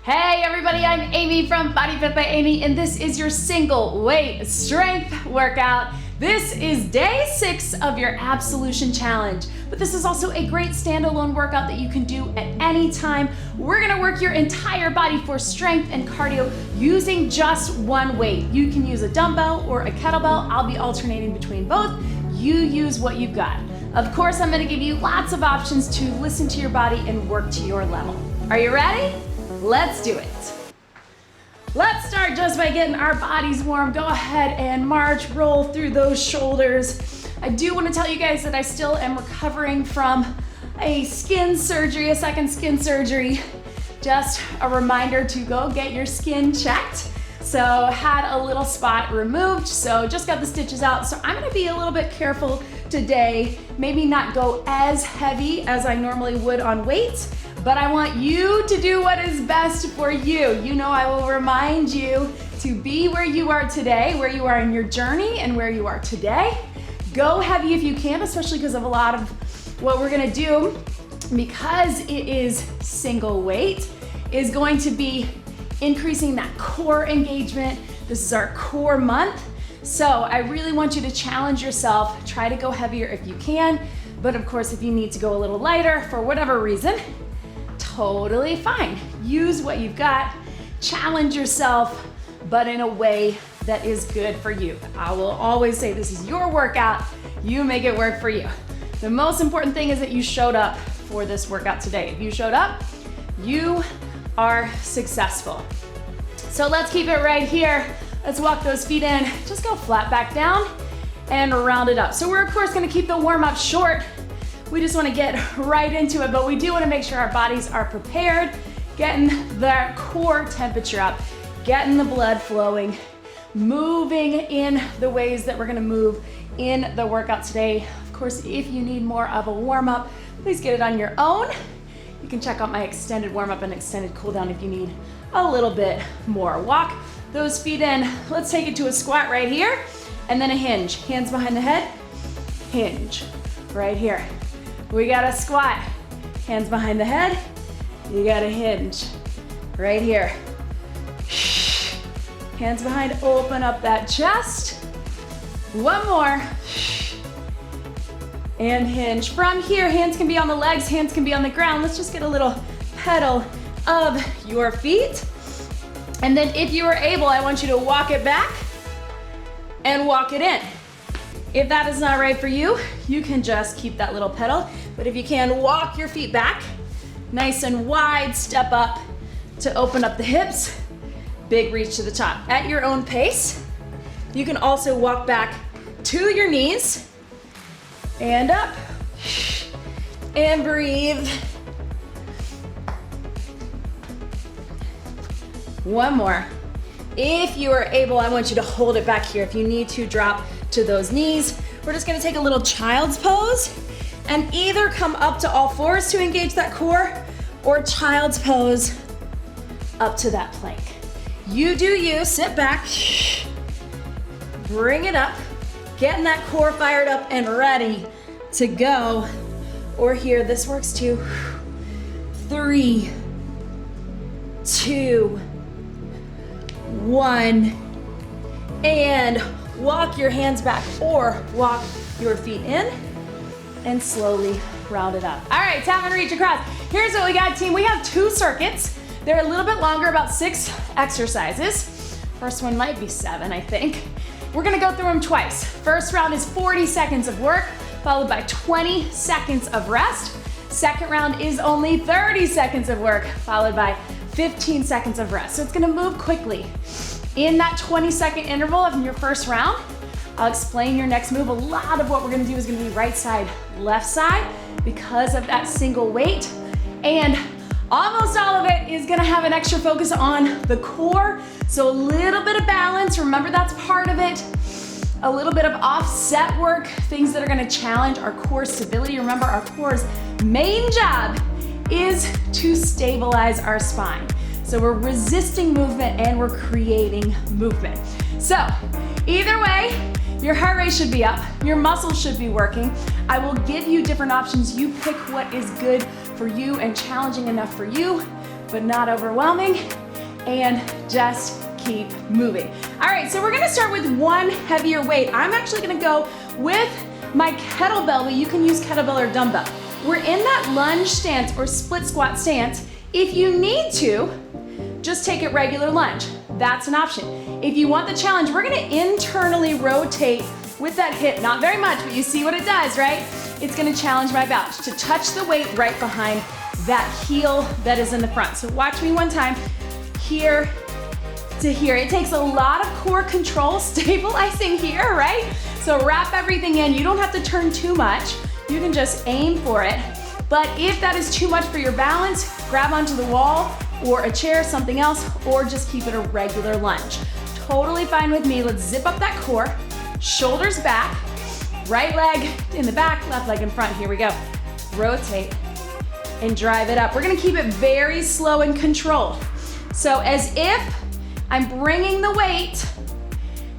Hey everybody, I'm Amy from BodyFit by Amy, and this is your single weight strength workout. This is day 6 of your ABSolution challenge, but this is also a great standalone workout that you can do at any time. We're gonna work your entire body for strength and cardio using just one weight. You can use a dumbbell or a kettlebell. I'll be alternating between both. You use what you've got. Of course, I'm gonna give you lots of options to listen to your body and work to your level. Are you ready? Let's do it. Let's start just by getting our bodies warm. Go ahead and march, roll through those shoulders. I do want to tell you guys that I still am recovering from a second skin surgery. Just a reminder to go get your skin checked. So had a little spot removed, so just got the stitches out. So I'm gonna be a little bit careful today, maybe not go as heavy as I normally would on weights, but I want you to do what is best for you. You know, I will remind you to be where you are today, where you are in your journey and where you are today. Go heavy if you can, especially because of a lot of what we're gonna do, because it is single weight, is going to be increasing that core engagement. This is our core month. So I really want you to challenge yourself. Try to go heavier if you can, but of course, if you need to go a little lighter for whatever reason, totally fine. Use what you've got, challenge yourself, but in a way that is good for you. I will always say this is your workout, you make it work for you. The most important thing is that you showed up for this workout today. If you showed up, you are successful. So let's keep it right here. Let's walk those feet in, just go flat back down and round it up. So we're of course gonna keep the warm up short. We just wanna get right into it, but we do wanna make sure our bodies are prepared, getting that core temperature up, getting the blood flowing, moving in the ways that we're gonna move in the workout today. Of course, if you need more of a warm up, please get it on your own. You can check out my extended warm up and extended cool down if you need a little bit more. Walk those feet in. Let's take it to a squat right here, and then a hinge. Hands behind the head, hinge, right here. We got a squat, hands behind the head, you got a hinge, right here. Hands behind, open up that chest. One more. And hinge. From here, hands can be on the legs, hands can be on the ground. Let's just get a little pedal of your feet. And then if you are able, I want you to walk it back and walk it in. If that is not right for you, you can just keep that little pedal. But if you can, walk your feet back, nice and wide, step up to open up the hips, big reach to the top. At your own pace, you can also walk back to your knees, and up, and breathe. One more. If you are able, I want you to hold it back here. If you need to, drop to those knees. We're just gonna take a little child's pose and either come up to all fours to engage that core, or child's pose up to that plank. You do you, sit back, bring it up, getting that core fired up and ready to go. Or here, this works too. 3, 2, 1, and walk your hands back or walk your feet in and slowly round it up. All right, tap and reach across. Here's what we got, team. We have 2 circuits. They're a little bit longer, about 6 exercises. First one might be 7, I think. We're gonna go through them twice. First round is 40 seconds of work, followed by 20 seconds of rest. Second round is only 30 seconds of work, followed by 15 seconds of rest. So it's gonna move quickly. In that 20-second interval of your first round, I'll explain your next move. A lot of what we're gonna do is gonna be right side, left side, because of that single weight. And almost all of it is gonna have an extra focus on the core. So a little bit of balance, remember that's part of it. A little bit of offset work, things that are gonna challenge our core stability. Remember, our core's main job is to stabilize our spine. So we're resisting movement and we're creating movement. So either way, your heart rate should be up, your muscles should be working. I will give you different options. You pick what is good for you and challenging enough for you. but not overwhelming, and just keep moving. All right, so we're gonna start with one heavier weight. I'm actually gonna go with my kettlebell, but you can use kettlebell or dumbbell. We're in that lunge stance or split squat stance. If you need to, just take it regular lunge. That's an option. If you want the challenge, we're gonna internally rotate with that hip, not very much, but you see what it does, right? It's gonna challenge my balance to touch the weight right behind that heel that is in the front. So watch me one time, here to here. It takes a lot of core control, stabilizing here, right? So wrap everything in. You don't have to turn too much. You can just aim for it. But if that is too much for your balance, grab onto the wall or a chair, something else, or just keep it a regular lunge. Totally fine with me. Let's zip up that core, shoulders back, right leg in the back, left leg in front. Here we go. Rotate and drive it up. We're gonna keep it very slow and controlled. So as if I'm bringing the weight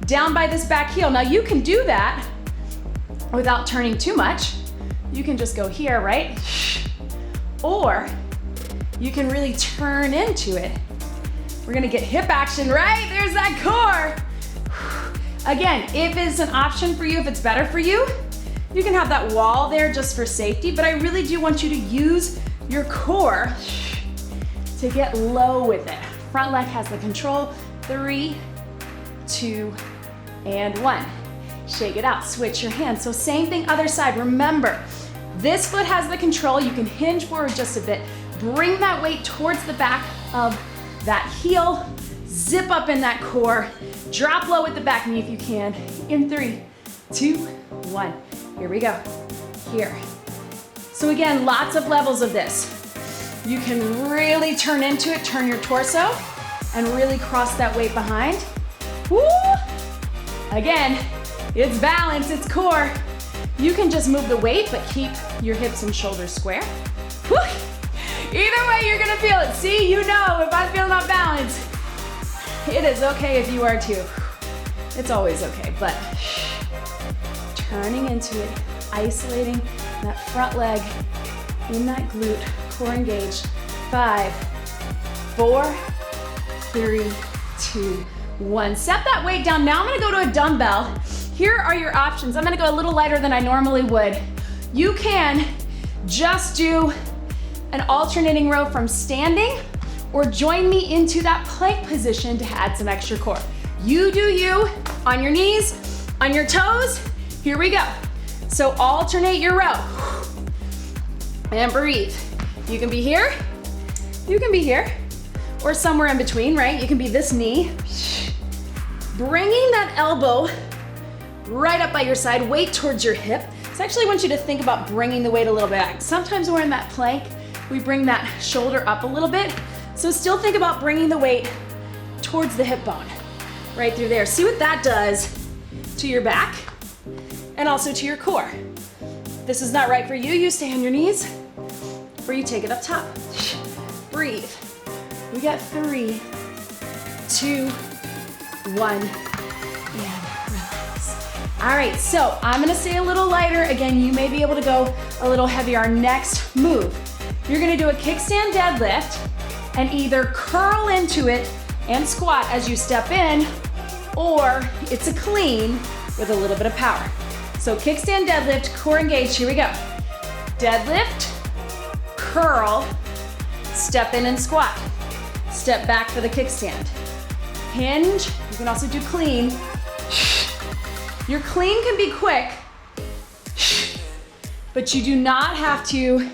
down by this back heel. Now you can do that without turning too much. You can just go here, right? Or you can really turn into it. We're gonna get hip action, right? There's that core. Again, if it's an option for you, if it's better for you, you can have that wall there just for safety, but I really do want you to use your core to get low with it. Front leg has the control. 3, 2, and 1. Shake it out, switch your hands. So same thing, other side. Remember, this foot has the control. You can hinge forward just a bit. Bring that weight towards the back of that heel. Zip up in that core. Drop low with the back knee if you can. In 3, 2, 1. Here we go. Here. So again, lots of levels of this. You can really turn into it, turn your torso, and really cross that weight behind. Woo! Again, it's balance, it's core. You can just move the weight, but keep your hips and shoulders square. Woo! Either way, you're gonna feel it. See, you know, if I'm feeling off balance, it is okay if you are too. It's always okay, but turning into it, isolating that front leg in that glute, core engaged. 5, 4, 3, 2, 1. Set that weight down. Now I'm gonna go to a dumbbell. Here are your options. I'm gonna go a little lighter than I normally would. You can just do an alternating row from standing, or join me into that plank position to add some extra core. You do you, on your knees, on your toes. Here we go. So alternate your row. And breathe. You can be here, you can be here, or somewhere in between, right? You can be this knee. Bringing that elbow right up by your side, weight towards your hip. So I actually want you to think about bringing the weight a little bit back. Sometimes when we're in that plank, we bring that shoulder up a little bit. So still think about bringing the weight towards the hip bone, right through there. See what that does to your back and also to your core. If this is not right for you, you stay on your knees, or you take it up top. Breathe. We got 3, 2, 1, and relax. All right, so I'm gonna stay a little lighter. Again, you may be able to go a little heavier. Our next move, you're gonna do a kickstand deadlift and either curl into it and squat as you step in, or it's a clean with a little bit of power. So kickstand deadlift, core engaged, here we go. Deadlift, curl, step in and squat. Step back for the kickstand. Hinge, you can also do clean. Your clean can be quick, but you do not have to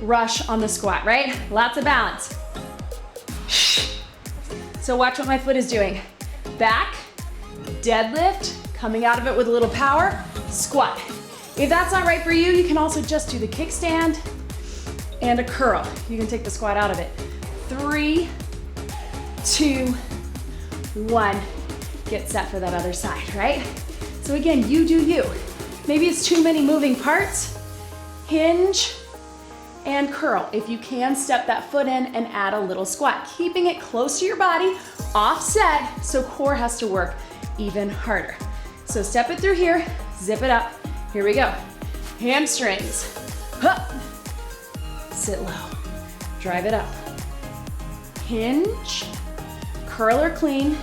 rush on the squat, right? Lots of balance. So watch what my foot is doing. Back, deadlift, coming out of it with a little power, squat. If that's not right for you, you can also just do the kickstand and a curl. You can take the squat out of it. 3, 2, 1. Get set for that other side, right? So again, you do you. Maybe it's too many moving parts. Hinge and curl. If you can, step that foot in and add a little squat, keeping it close to your body, offset, so core has to work even harder. So step it through here, zip it up. Here we go. Hamstrings. Hup. Sit low. Drive it up. hinge, curl or clean,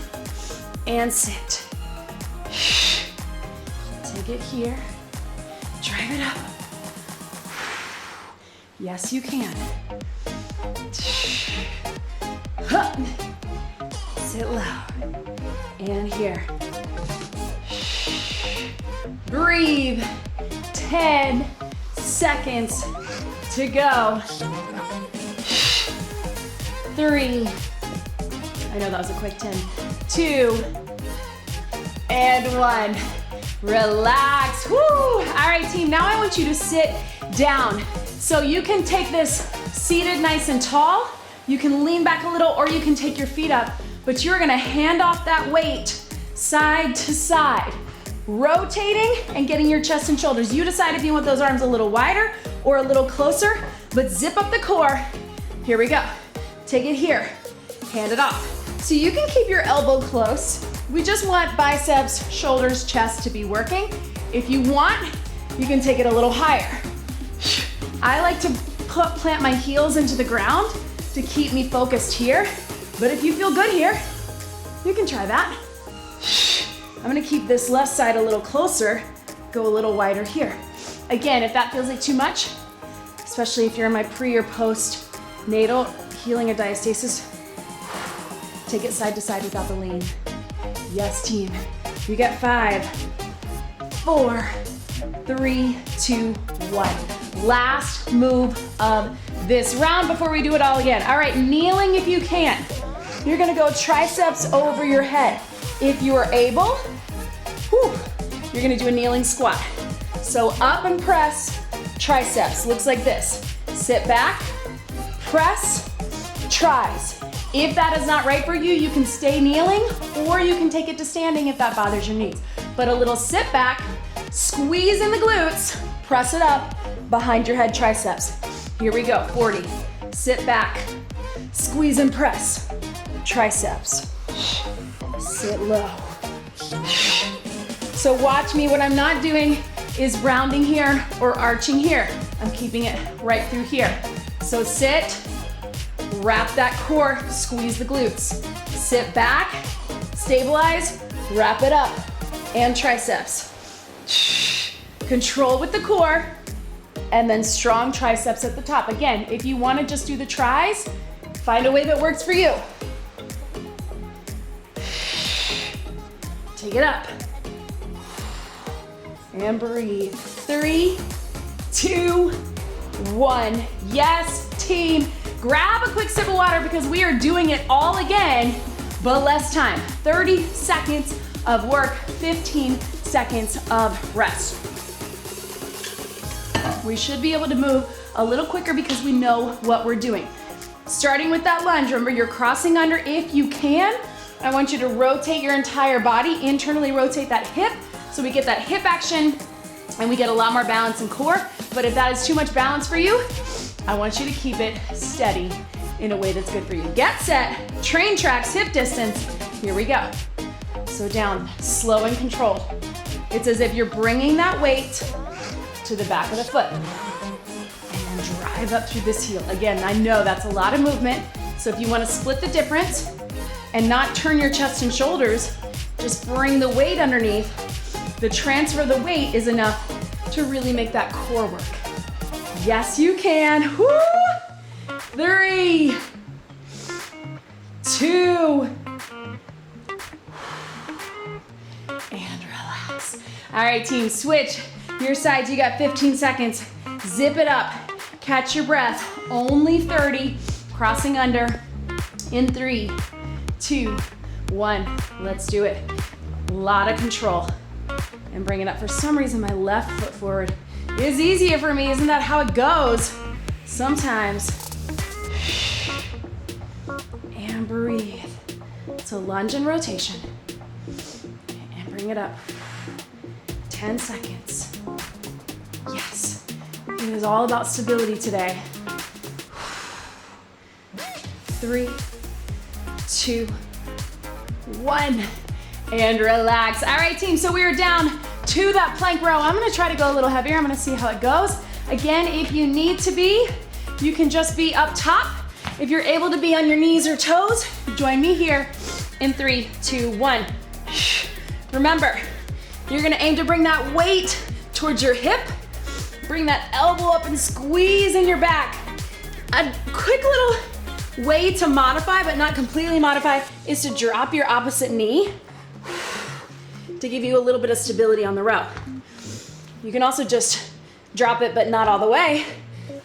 and sit. Take it here, drive it up. Yes, you can. Sit low, and here. Breathe, 10 seconds to go. 3, I know that was a quick 10, 2, and 1. Relax, woo! All right, team, now I want you to sit down. So you can take this seated nice and tall, you can lean back a little, or you can take your feet up, but you're gonna hand off that weight side to side, rotating and getting your chest and shoulders. You decide if you want those arms a little wider or a little closer, but zip up the core. Here we go. Take it here, hand it off. So you can keep your elbow close. We just want biceps, shoulders, chest to be working. If you want, you can take it a little higher. I like to plant my heels into the ground to keep me focused here, but if you feel good here, you can try that. I'm gonna keep this left side a little closer, go a little wider here. Again, if that feels like too much, especially if you're in my pre or post natal healing or diastasis, take it side to side without the lean. Yes, team. You get 5, 4, 3, 2, 1. Last move of this round before we do it all again. All right, kneeling if you can. You're gonna go triceps over your head. If you are able, you're gonna do a kneeling squat. So up and press, triceps, looks like this. Sit back, press, tries. If that is not right for you, you can stay kneeling, or you can take it to standing if that bothers your knees. But a little sit back, squeeze in the glutes, press it up behind your head triceps. Here we go, 40. Sit back, squeeze and press, triceps. Sit low. So watch me, what I'm not doing is rounding here or arching here. I'm keeping it right through here. So sit, wrap that core, squeeze the glutes. Sit back, stabilize, wrap it up, and triceps. Control with the core, and then strong triceps at the top. Again, if you want to just do the tries, find a way that works for you. Take it up. And breathe. 3, 2, 1. Yes, team. Grab a quick sip of water because we are doing it all again, but less time. 30 seconds of work, 15 seconds of rest. We should be able to move a little quicker because we know what we're doing. Starting with that lunge, remember you're crossing under if you can. I want you to rotate your entire body, internally rotate that hip, so we get that hip action and we get a lot more balance in core. But if that is too much balance for you, I want you to keep it steady in a way that's good for you. Get set, train tracks, hip distance. Here we go. So down, slow and controlled. It's as if you're bringing that weight to the back of the foot. And then drive up through this heel. Again, I know that's a lot of movement. So if you want to split the difference and not turn your chest and shoulders, just bring the weight underneath. The transfer of the weight is enough to really make that core work. Yes, you can. Woo! 3, 2, and relax. All right, team, switch your sides. You got 15 seconds. Zip it up. Catch your breath. Only 30. Crossing under in 3, 2, 1. Let's do it. A lot of control. And bring it up. For some reason, my left foot forward is easier for me. Isn't that how it goes? Sometimes. And breathe. So lunge and rotation. And bring it up. 10 seconds. Yes. It is all about stability today. 3, 2, 1. And relax. All right, team, so we are down to that plank row. I'm gonna try to go a little heavier. I'm gonna see how it goes. Again, if you need to be, you can just be up top If you're able to be on your knees or toes, join me here in 3, 2, 1. Remember, you're gonna aim to bring that weight towards your hip. Bring that elbow up and squeeze in your back. A quick little way to modify, but not completely modify, is to drop your opposite knee to give you a little bit of stability on the row. You can also just drop it, but not all the way,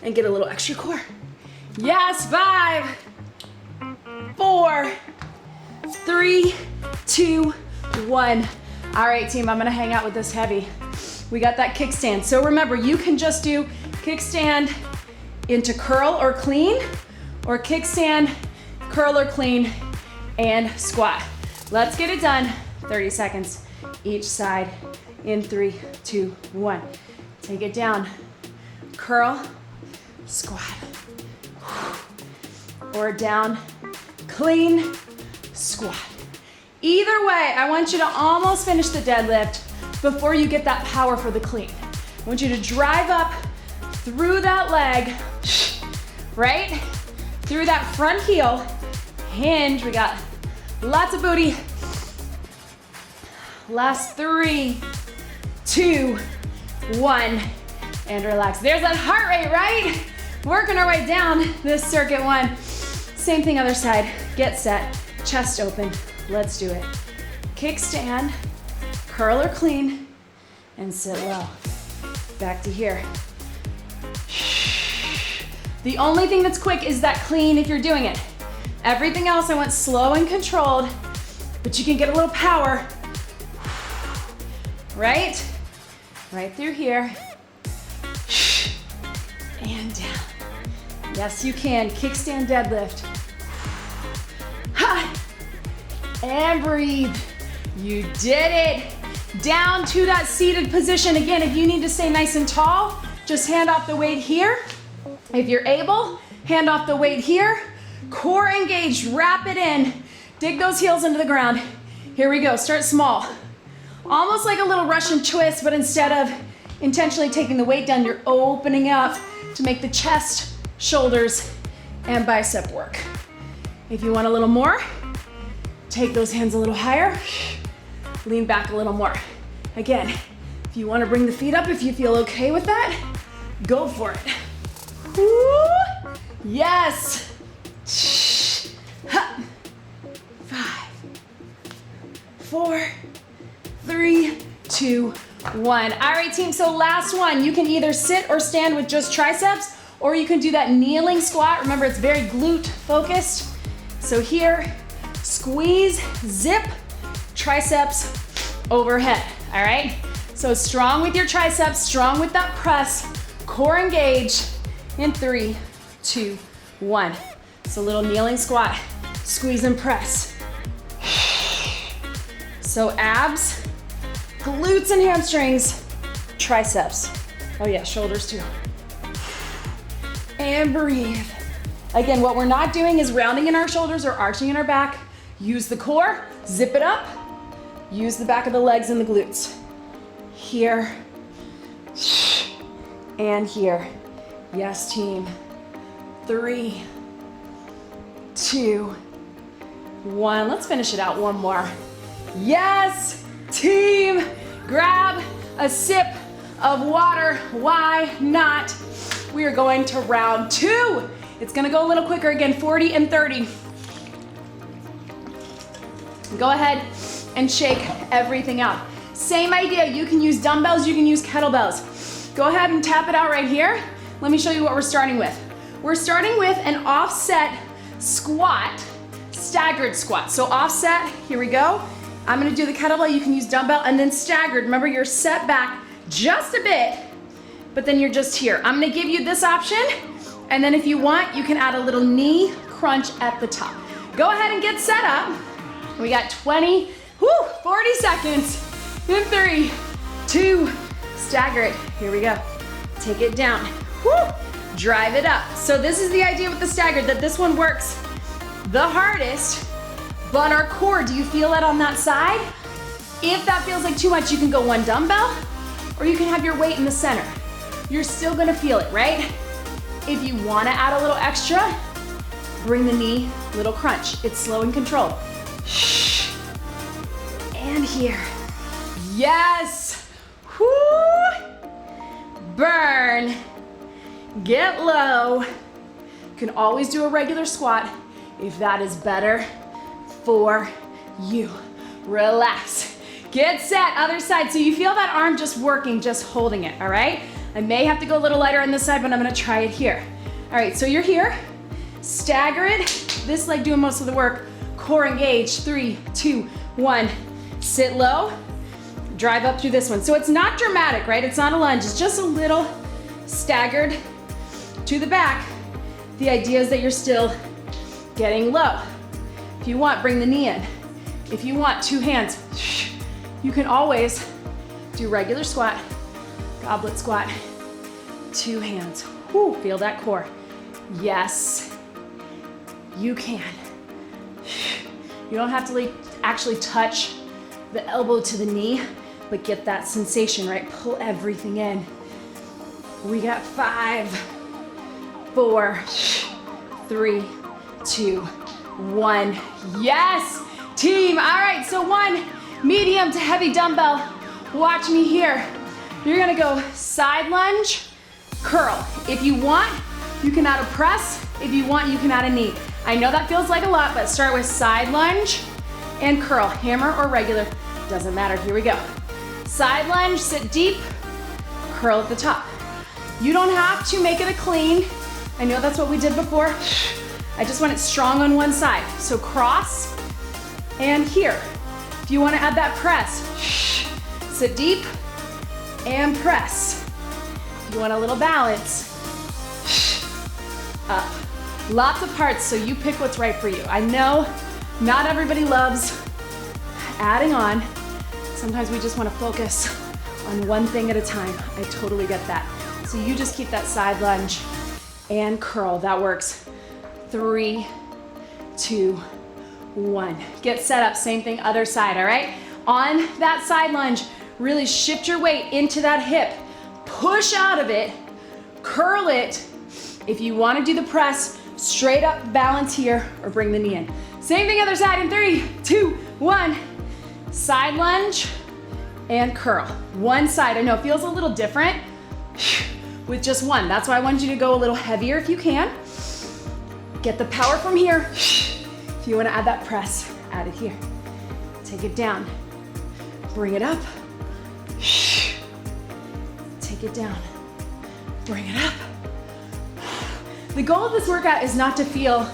and get a little extra core. Yes, 5, 4, 3, 2, 1. All right, team, I'm gonna hang out with this heavy. We got that kickstand. So remember, you can just do kickstand into curl or clean, or kickstand, curl or clean, and squat. Let's get it done. 30 seconds each side in 3, 2, 1. Take it down. Curl, squat. Or down, clean, squat. Either way, I want you to almost finish the deadlift before you get that power for the clean. I want you to drive up through that leg, right? Through that front heel, hinge. We got lots of booty. Last 3, 2, 1, and relax. There's that heart rate, right? Working our way down this circuit 1. Same thing other side. Get set, chest open. Let's do it. Kickstand, curl or clean, and sit low. Back to here. The only thing that's quick is that clean if you're doing it. Everything else I want slow and controlled, but you can get a little power. Right? Right through here. And down. Yes, you can. Kickstand deadlift. Ha! And breathe. You did it. Down to that seated position. Again, if you need to stay nice and tall, just hand off the weight here. If you're able, hand off the weight here. Core engaged, wrap it in. Dig those heels into the ground. Here we go, start small. Almost like a little Russian twist, but instead of intentionally taking the weight down, you're opening up to make the chest, shoulders, and bicep work. If you want a little more, take those hands a little higher. Lean back a little more. Again, if you want to bring the feet up, if you feel okay with that, go for it. Woo! Yes. 5, 4, 3, 2, 1. All right, team, so last one. You can either sit or stand with just triceps, or you can do that kneeling squat. Remember, it's very glute focused. So here, squeeze, zip, triceps overhead, all right? So strong with your triceps, strong with that press, core engage in 3, 2, 1. So little kneeling squat, squeeze and press. So abs, glutes and hamstrings, triceps. Oh yeah, shoulders too. And breathe. Again, what we're not doing is rounding in our shoulders or arching in our back. Use the core, zip it up. Use the back of the legs and the glutes. Here and here. Yes, team. 3, 2, 1. Let's finish it out one more. Yes, team. Grab a sip of water. Why not? We are going to round 2. It's gonna go a little quicker again, 40 and 30. Go ahead and shake everything out. Same idea, you can use dumbbells, you can use kettlebells. Go ahead and tap it out right here. Let me show you what we're starting with. We're starting with an offset squat, staggered squat. So offset, here we go. I'm gonna do the kettlebell, you can use dumbbell, and then staggered. Remember, you're set back just a bit, but then you're just here. I'm gonna give you this option, and then if you want, you can add a little knee crunch at the top. Go ahead and get set up. We got 40 seconds. In 3, 2, stagger it. Here we go. Take it down. Woo! Drive it up. So this is the idea with the staggered, that this one works the hardest, but our core, do you feel that on that side? If that feels like too much, you can go one dumbbell, or you can have your weight in the center. You're still gonna feel it, right? If you wanna add a little extra, Bring the knee, little crunch. It's slow and controlled. And here. Yes. Whoo. Burn. Get low. You can always do a regular squat if that is better for you. Relax. Get set, other side. So you feel that arm just working, just holding it, all right? I may have to go a little lighter on this side, but I'm gonna try it here. All right, so you're here. Stagger it. This leg doing most of the work. Core engaged. 3, 2, 1. Sit low. Drive up through this one. So it's not dramatic, right? It's not a lunge. It's just a little staggered to the back. The idea is that you're still getting low. If you want, bring the knee in. If you want, 2 hands. You can always do regular squat, goblet squat, 2 hands. Whew, feel that core. Yes, you can. You don't have to actually touch the elbow to the knee, but get that sensation, right? Pull everything in. We got 5, 4, 3, 2, 1. Yes, team. All right, so 1 medium to heavy dumbbell. Watch me here. You're gonna go side lunge, curl. If you want, you can add a press. If you want, you can add a knee. I know that feels like a lot, but start with side lunge and curl. Hammer or regular, doesn't matter. Here we go. Side lunge, sit deep, curl at the top. You don't have to make it a clean. I know that's what we did before. I just want it strong on one side. So cross and here. If you want to add that press, sit deep and press. If you want a little balance, up. Lots of parts, so you pick what's right for you. I know not everybody loves adding on. Sometimes we just want to focus on one thing at a time. I totally get that. So you just keep that side lunge and curl. That works. 3, 2, 1. Get set up, same thing, other side, all right? On that side lunge, really shift your weight into that hip. Push out of it, curl it. If you want to do the press, straight up balance here or bring the knee in. Same thing other side in 3, 2, 1. Side lunge and curl. One side, I know it feels a little different with just one. That's why I wanted you to go a little heavier if you can. Get the power from here. If you want to add that press, add it here. Take it down. Bring it up. Take it down. Bring it up. The goal of this workout is not to feel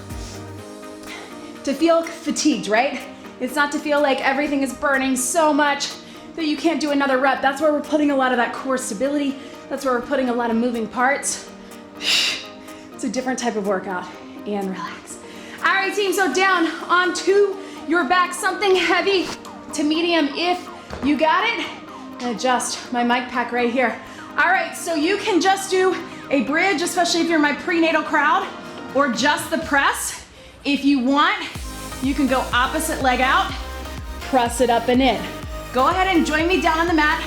fatigued, right? It's not to feel like everything is burning so much that you can't do another rep. That's where we're putting a lot of that core stability. That's where we're putting a lot of moving parts. It's a different type of workout. And relax. All right, team, so down onto your back, something heavy to medium if you got it. And adjust my mic pack right here. All right, so you can just do a bridge, especially if you're my prenatal crowd, or just the press. If you want, you can go opposite leg out, press it up and in. Go ahead and join me down on the mat.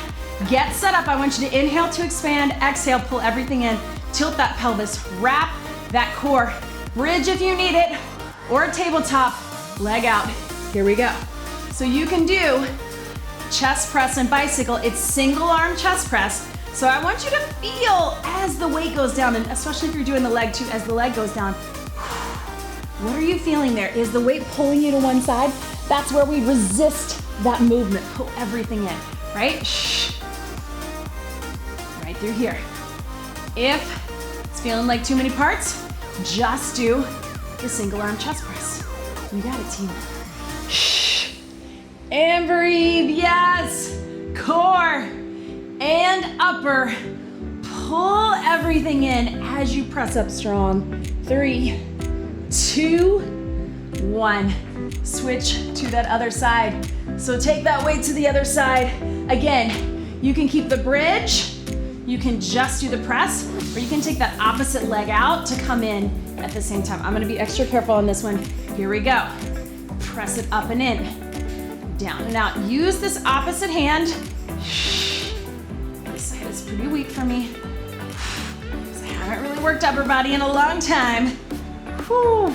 Get set up. I want you to inhale to expand, exhale, pull everything in, tilt that pelvis, wrap that core. Bridge if you need it, or a tabletop, leg out. Here we go. So you can do chest press and bicycle. It's single arm chest press. So I want you to feel as the weight goes down, and especially if you're doing the leg too, as the leg goes down. What are you feeling there? Is the weight pulling you to one side? That's where we resist that movement. Pull everything in, right? Right through here. If it's feeling like too many parts, just do the single arm chest press. You got it, team. And breathe, yes. Core and upper. Pull everything in as you press up strong. 3, 2, 1. Switch to that other side. So take that weight to the other side. Again, you can keep the bridge, you can just do the press, or you can take that opposite leg out to come in at the same time. I'm gonna be extra careful on this one. Here we go. Press it up and in, down and out. Use this opposite hand. This side is pretty weak for me. I haven't really worked upper body in a long time. Whew.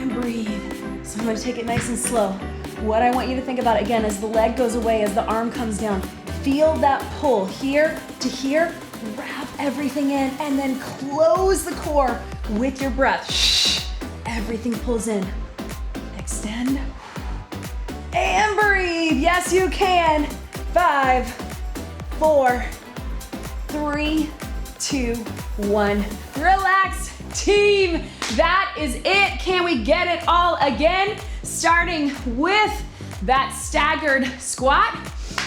and breathe. So I'm gonna take it nice and slow. What I want you to think about again as the leg goes away, as the arm comes down, feel that pull here to here, wrap everything in, and then close the core with your breath. Shh. Everything pulls in. Extend. And breathe. Yes, you can. 5, 4, 3, 2, 1. Relax, team. That is it. Can we get it all again? Starting with that staggered squat.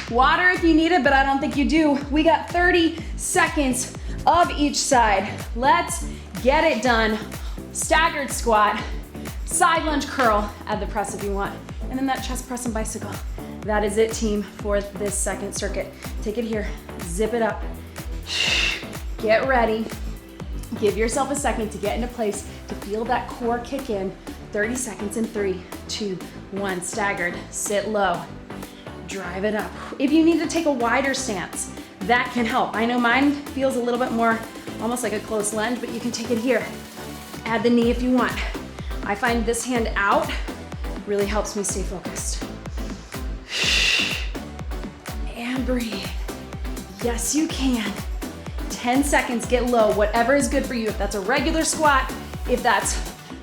Water if you need it, but I don't think you do. We got 30 seconds of each side. Let's get it done. Staggered squat, side lunge curl, add the press if you want, and then that chest press and bicycle. That is it, team, for this second circuit. Take it here, zip it up. Get ready. Give yourself a second to get into place, to feel that core kick in. 30 seconds in 3, 2, 1. Staggered, sit low. Drive it up. If you need to take a wider stance, that can help. I know mine feels a little bit more almost like a close lunge, but you can take it here. Add the knee if you want. I find this hand out really helps me stay focused. And breathe. Yes, you can. 10 seconds, get low, whatever is good for you. If that's a regular squat, if that's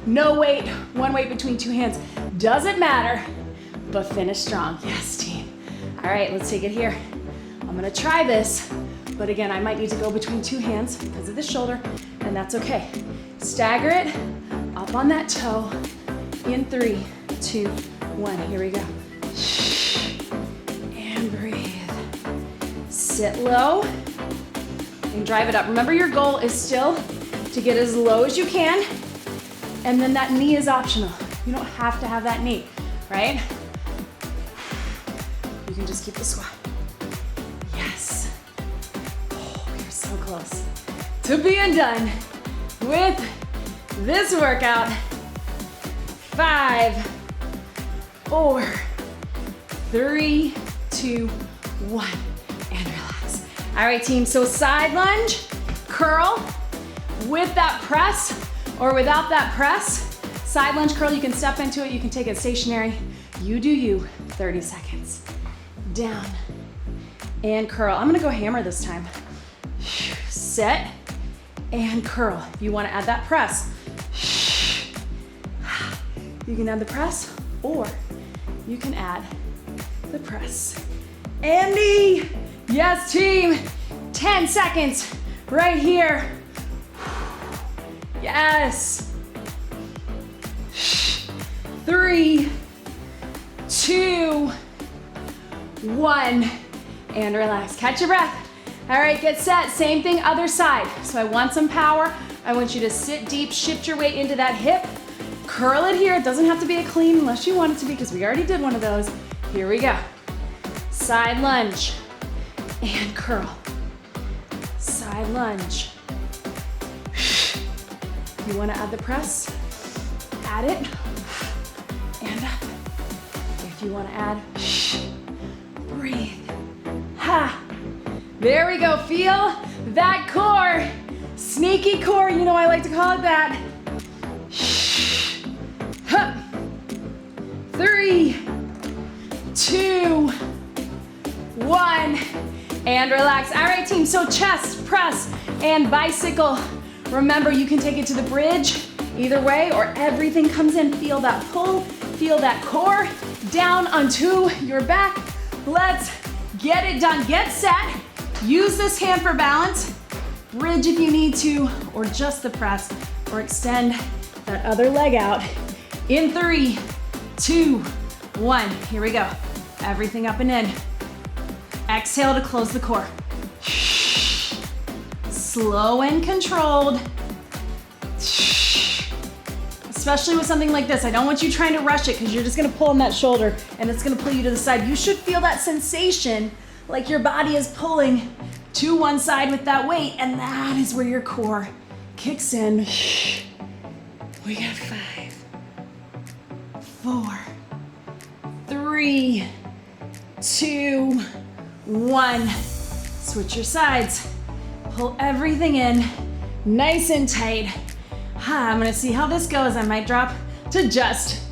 no weight, one weight between two hands, doesn't matter, but finish strong. Yes, team. All right, let's take it here. I'm gonna try this, but again, I might need to go between two hands because of the shoulder, and that's okay. Stagger it, up on that toe, in 3, 2, 1, here we go. And breathe. Sit low, and drive it up. Remember, your goal is still to get as low as you can, and then that knee is optional. You don't have to have that knee, right? You can just keep the squat. Yes. Oh, we're so close to being done with this workout. 5, 4, 3, 2, 1, and relax. All right, team, so side lunge, curl with that press or without that press. Side lunge curl, you can step into it, you can take it stationary. You do you, 30 seconds. Down and curl. I'm gonna go hammer this time. Set and curl. If you wanna add that press, you can add the press or you can add the press. Andy, yes, team. 10 seconds right here. Yes. 3, 2, 1, and relax. Catch your breath. All right, get set. Same thing, other side. So I want some power. I want you to sit deep, shift your weight into that hip. Curl it here. It doesn't have to be a clean unless you want it to be, because we already did one of those. Here we go. Side lunge and curl. Side lunge. You want to add the press? Add it. And up. If you want to add, breathe. Ha. There we go. Feel that core. Sneaky core. You know I like to call it that. 3, 2, 1, and relax. All right, team, so chest, press, and bicycle. Remember, you can take it to the bridge either way, or everything comes in. Feel that pull, feel that core, down onto your back. Let's get it done. Get set. Use this hand for balance. Bridge if you need to, or just the press, or extend that other leg out. In 3, 2, 1. Here we go. Everything up and in. Exhale to close the core. Slow and controlled. Especially with something like this. I don't want you trying to rush it because you're just gonna pull on that shoulder and it's gonna pull you to the side. You should feel that sensation like your body is pulling to one side with that weight, and that is where your core kicks in. We got 5, 4, 3, 2, 1. Switch your sides. Pull everything in, nice and tight. I'm gonna see how this goes. I might drop to just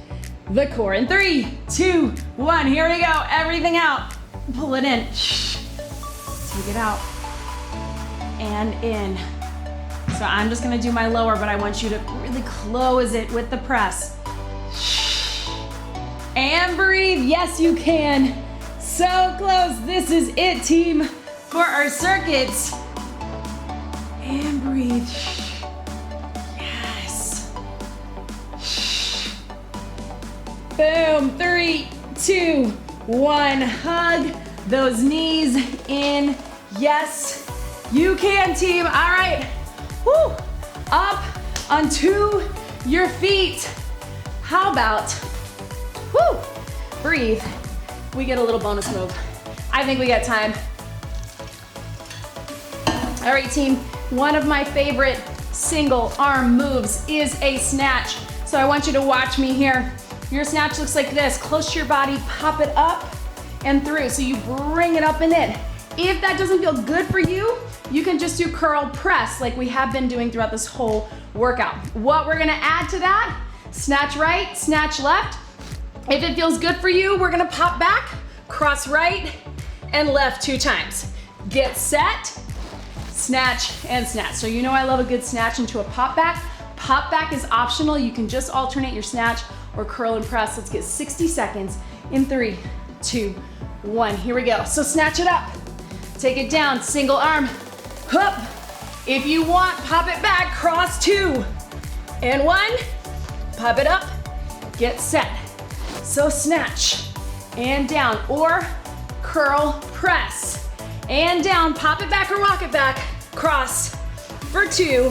the core. In 3, 2, 1, here we go. Everything out. Pull it in. Take it out. And in. So I'm just gonna do my lower, but I want you to really close it with the press. And breathe. Yes, you can. So close. This is it, team, for our circuits. And breathe. Yes. Boom. 3, 2, 1. Hug those knees in. Yes, you can, team. All right. Woo. Up onto your feet. How about, woo, breathe. We get a little bonus move. I think we got time. All right, team. One of my favorite single arm moves is a snatch. So I want you to watch me here. Your snatch looks like this. Close to your body, pop it up and through. So you bring it up and in. If that doesn't feel good for you, you can just do curl press like we have been doing throughout this whole workout. What we're gonna add to that, snatch right, snatch left. If it feels good for you, we're gonna pop back, cross right and left 2 times. Get set, snatch and snatch. So you know I love a good snatch into a pop back. Pop back is optional. You can just alternate your snatch or curl and press. Let's get 60 seconds in 3, 2, 1. Here we go. So snatch it up, take it down, single arm, up. If you want, pop it back, cross 2 and 1, pop it up, get set. So snatch and down, or curl press and down, pop it back or walk it back, cross for 2.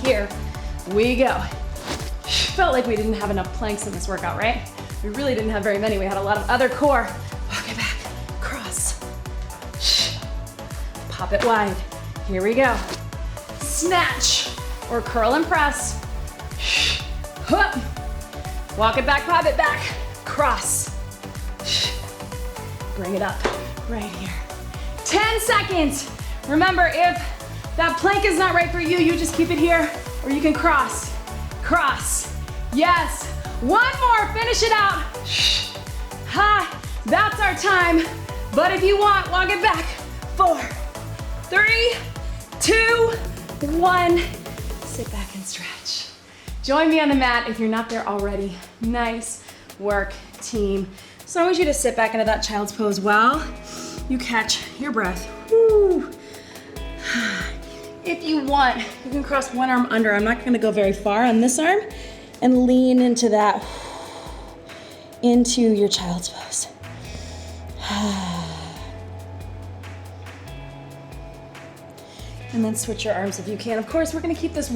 Here we go. Felt like we didn't have enough planks in this workout, right? We really didn't have very many. We had a lot of other core. Walk it back, cross. Pop it wide. Here we go. Snatch or curl and press. Hup. Walk it back, pop it back, cross. Bring it up right here. 10 seconds. Remember, if that plank is not right for you, you just keep it here, or you can cross, cross. Yes, one more, finish it out. Ha, that's our time. But if you want, walk it back. 4, 3, 2, 1. Sit back and stretch. Join me on the mat if you're not there already. Nice work, team. So I want you to sit back into that child's pose while you catch your breath. Woo. If you want, you can cross one arm under. I'm not gonna go very far on this arm, and lean into that, into your child's pose. And then switch your arms if you can. Of course, we're gonna keep this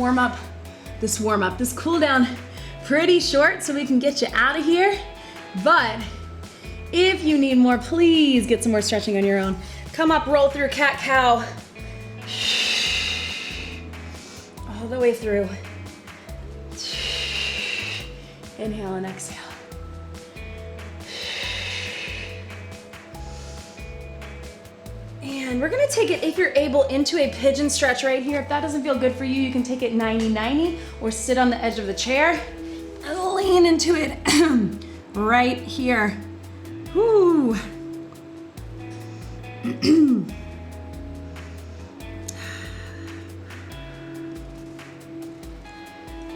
this cool down pretty short so we can get you out of here. But if you need more, please get some more stretching on your own. Come up, roll through cat-cow. All the way through. Inhale and exhale. And we're gonna take it, if you're able, into a pigeon stretch right here. If that doesn't feel good for you, you can take it 90-90 or sit on the edge of the chair and lean into it right here. Whoo.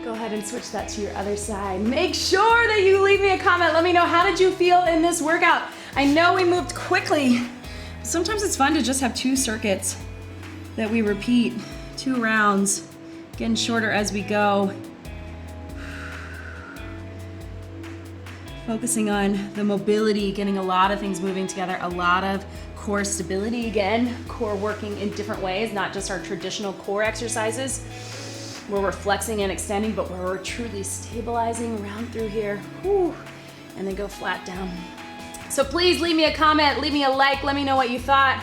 Go ahead and switch that to your other side. Make sure that you leave me a comment. Let me know, how did you feel in this workout? I know we moved quickly. Sometimes it's fun to just have 2 circuits that we repeat, 2 rounds, getting shorter as we go. Focusing on the mobility, getting a lot of things moving together, a lot of core stability again, core working in different ways, not just our traditional core exercises where we're flexing and extending, but where we're truly stabilizing around through here. Whew. And then go flat down. So please leave me a comment, leave me a like, let me know what you thought.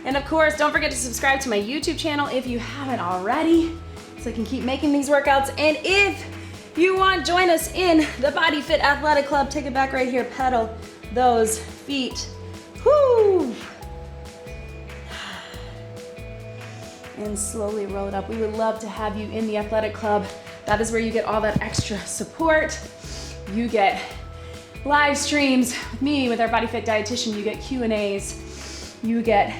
And of course, don't forget to subscribe to my YouTube channel if you haven't already, so I can keep making these workouts. And if you want, join us in the BodyFit Athletic Club. Take it back right here, pedal those feet. Whoo! And slowly roll it up. We would love to have you in the athletic club. That is where you get all that extra support. You get live streams with me, with our BodyFit dietitian. You get Q&As. You get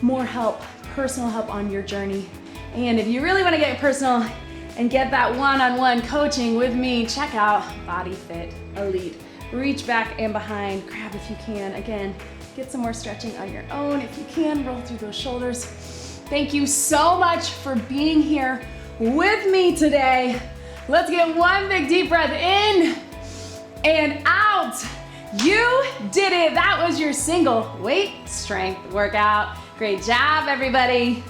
more help, personal help on your journey. And if you really want to get personal and get that one-on-one coaching with me, check out BodyFit Elite. Reach back and behind, grab if you can. Again, get some more stretching on your own. If you can, roll through those shoulders. Thank you so much for being here with me today. Let's get one big deep breath in and out. You did it. That was your single weight strength workout. Great job, everybody.